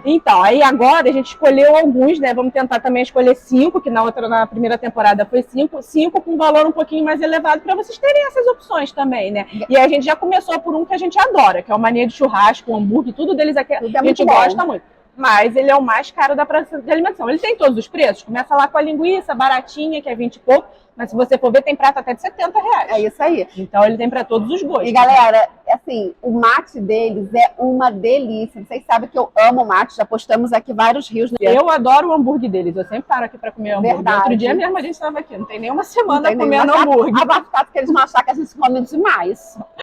Então, aí agora a gente escolheu alguns, né? Vamos tentar também escolher 5, que na primeira temporada foi 5, 5 com um valor um pouquinho mais elevado, para vocês terem essas opções também, né? E a gente já começou por um que a gente adora, que é o mania de churrasco, hambúrguer, tudo deles aqui Tudo a gente gosta muito. Mas ele é o mais caro da praça de alimentação. Ele tem todos os preços. Começa lá com a linguiça baratinha, que é 20 e pouco. Mas se você for ver, tem prato até de R$70. É isso aí. Então ele tem para todos os gostos. E galera, assim, o mate deles é uma delícia. Vocês sabem que eu amo mate, já postamos aqui vários rios. Eu adoro o hambúrguer deles. Eu sempre paro aqui para comer hambúrguer. Verdade. Outro dia mesmo a gente estava aqui. Não tem nenhuma semana comendo hambúrguer. Abafado que eles vão achar que a gente come demais.